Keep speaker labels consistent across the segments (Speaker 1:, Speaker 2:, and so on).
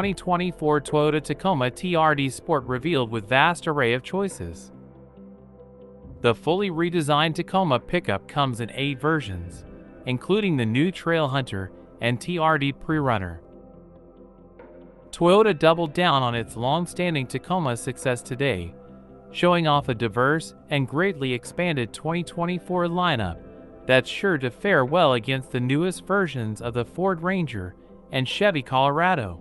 Speaker 1: The 2024 Toyota-Tacoma-TRD-Sport revealed with vast array of choices. The fully redesigned Tacoma pickup comes in 8 versions, including the new Trailhunter and TRD PreRunner. Toyota doubled down on its long-standing Tacoma success today, showing off a diverse and greatly expanded 2024 lineup that's sure to fare well against the newest versions of the Ford Ranger and Chevy Colorado.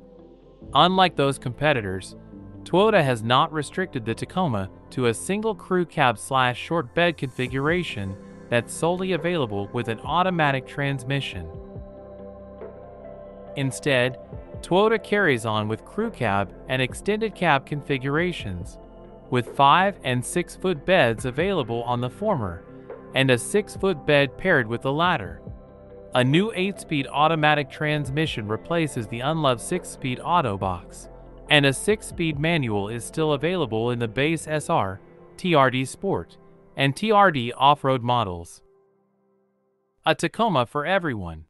Speaker 1: Unlike those competitors, Toyota has not restricted the Tacoma to a single crew cab/short bed configuration that's solely available with an automatic transmission. Instead, Toyota carries on with crew cab and extended cab configurations, with 5 and 6 foot beds available on the former, and a 6-foot bed paired with the latter. A new 8-speed automatic transmission replaces the unloved 6-speed auto box, and a 6-speed manual is still available in the base SR, TRD Sport, and TRD off-road models. A Tacoma for everyone.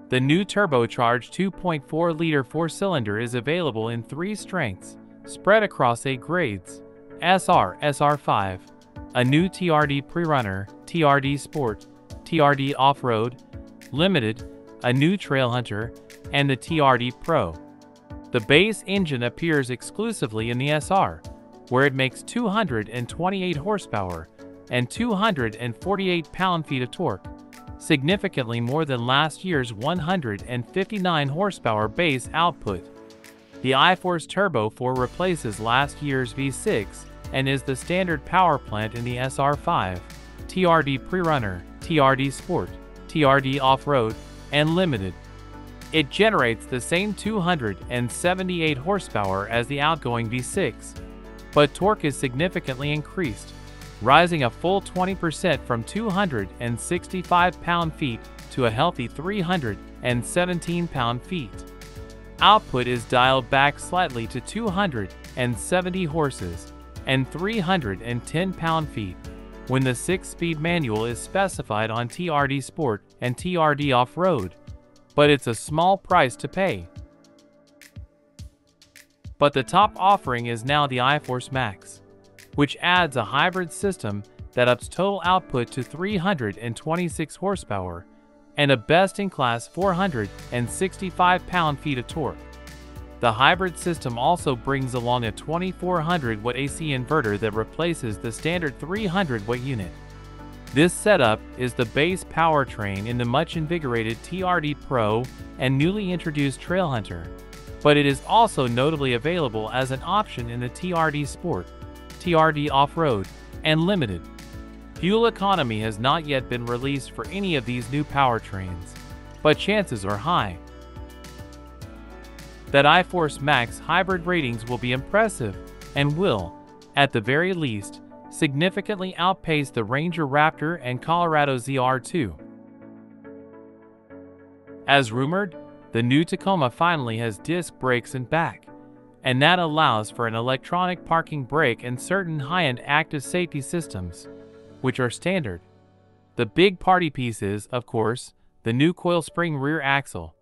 Speaker 1: The new turbocharged 2.4-liter 4-cylinder is available in 3 strengths, spread across 8 grades: SR, SR5, a new TRD PreRunner, TRD Sport, TRD Off-Road, Limited, a new Trailhunter, and the TRD Pro. The base engine appears exclusively in the SR, where it makes 228 horsepower and 248 pound-feet of torque, significantly more than last year's 159 horsepower base output. The iForce Turbo 4 replaces last year's V6 and is the standard power plant in the SR5, TRD PreRunner, TRD Sport, TRD Off-Road, and Limited. It generates the same 278 horsepower as the outgoing V6, but torque is significantly increased, rising a full 20% from 265 pound-feet to a healthy 317 pound-feet. Output is dialed back slightly to 270 horses and 310 pound-feet when the 6-speed manual is specified on TRD Sport and TRD Off-Road, but it's a small price to pay. But the top offering is now the iForce Max, which adds a hybrid system that ups total output to 326 horsepower and a best-in-class 465 pound-feet of torque. The hybrid system also brings along a 2400-watt AC inverter that replaces the standard 300-watt unit. This setup is the base powertrain in the much-invigorated TRD Pro and newly introduced Trailhunter, but it is also notably available as an option in the TRD Sport, TRD Off-Road, and Limited. Fuel economy has not yet been released for any of these new powertrains, but chances are high that iForce Max hybrid ratings will be impressive and will, at the very least, significantly outpace the Ranger Raptor and Colorado ZR2. As rumored, the new Tacoma finally has disc brakes in back, and that allows for an electronic parking brake and certain high-end active safety systems, which are standard. The big party piece is, of course, the new coil spring rear axle.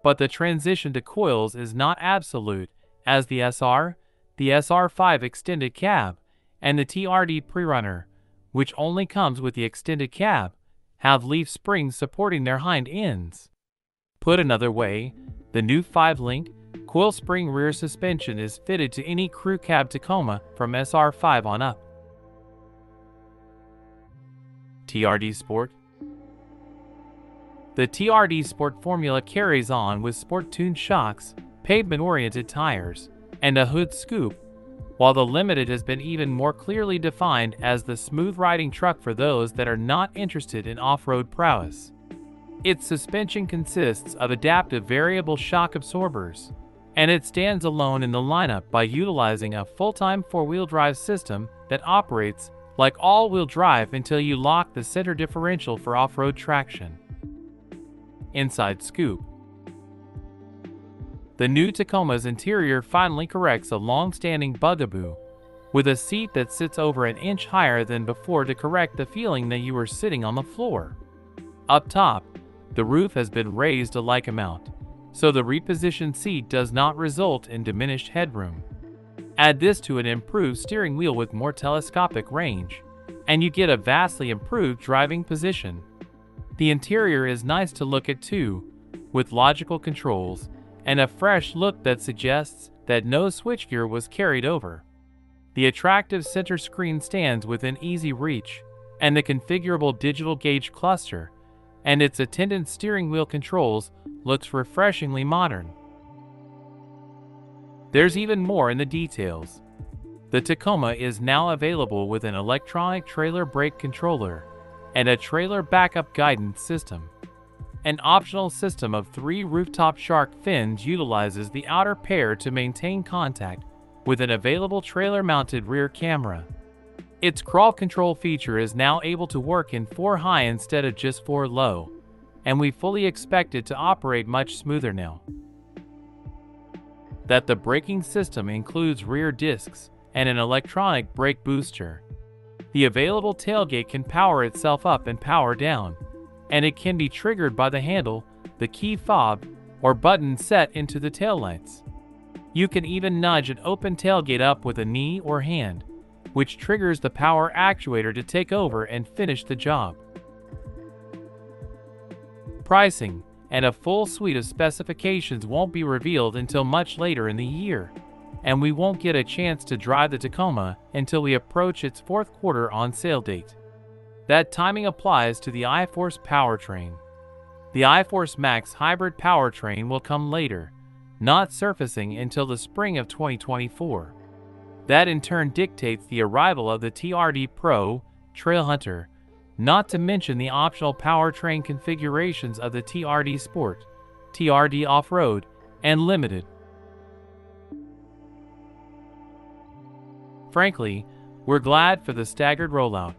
Speaker 1: But the transition to coils is not absolute, as the SR, the SR5 extended cab, and the TRD PreRunner, which only comes with the extended cab, have leaf springs supporting their hind ends. Put another way, The new 5-link, coil spring rear suspension is fitted to any crew cab Tacoma from SR5 on up. TRD Sport. The TRD Sport formula carries on with sport-tuned shocks, pavement-oriented tires, and a hood scoop, while the Limited has been even more clearly defined as the smooth-riding truck for those that are not interested in off-road prowess. Its suspension consists of adaptive variable shock absorbers, and it stands alone in the lineup by utilizing a full-time four-wheel drive system that operates like all-wheel drive until you lock the center differential for off-road traction. Inside scoop. The new Tacoma's interior finally corrects a long-standing bugaboo, with a seat that sits over an inch higher than before to correct the feeling that you were sitting on the floor. Up top, the roof has been raised a like amount, so the repositioned seat does not result in diminished headroom. Add this to an improved steering wheel with more telescopic range, and you get a vastly improved driving position. The interior is nice to look at too, with logical controls and a fresh look that suggests that no switchgear was carried over. The attractive center screen stands within easy reach, and the configurable digital gauge cluster and its attendant steering wheel controls looks refreshingly modern. There's even more in the details. The Tacoma is now available with an electronic trailer brake controller and a trailer backup guidance system. An optional system of 3 rooftop shark fins utilizes the outer pair to maintain contact with an available trailer-mounted rear camera. Its crawl control feature is now able to work in 4 high instead of just 4 low, and we fully expect it to operate much smoother now. That the braking system includes rear discs and an electronic brake booster. The available tailgate can power itself up and power down, and it can be triggered by the handle, the key fob, or button set into the taillights. You can even nudge an open tailgate up with a knee or hand, which triggers the power actuator to take over and finish the job. Pricing and a full suite of specifications won't be revealed until much later in the year, and we won't get a chance to drive the Tacoma until we approach its 4th quarter on sale date. That timing applies to the iForce powertrain. The iForce Max hybrid powertrain will come later, not surfacing until the spring of 2024. That in turn dictates the arrival of the TRD Pro, Trailhunter, not to mention the optional powertrain configurations of the TRD Sport, TRD Off-Road, and Limited. Frankly, we're glad for the staggered rollout,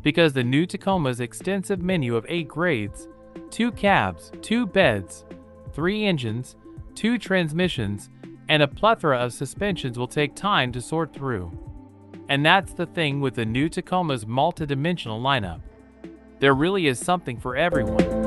Speaker 1: because the new Tacoma's extensive menu of 8 grades, 2 cabs, 2 beds, 3 engines, 2 transmissions, and a plethora of suspensions will take time to sort through. And that's the thing with the new Tacoma's multi-dimensional lineup. There really is something for everyone.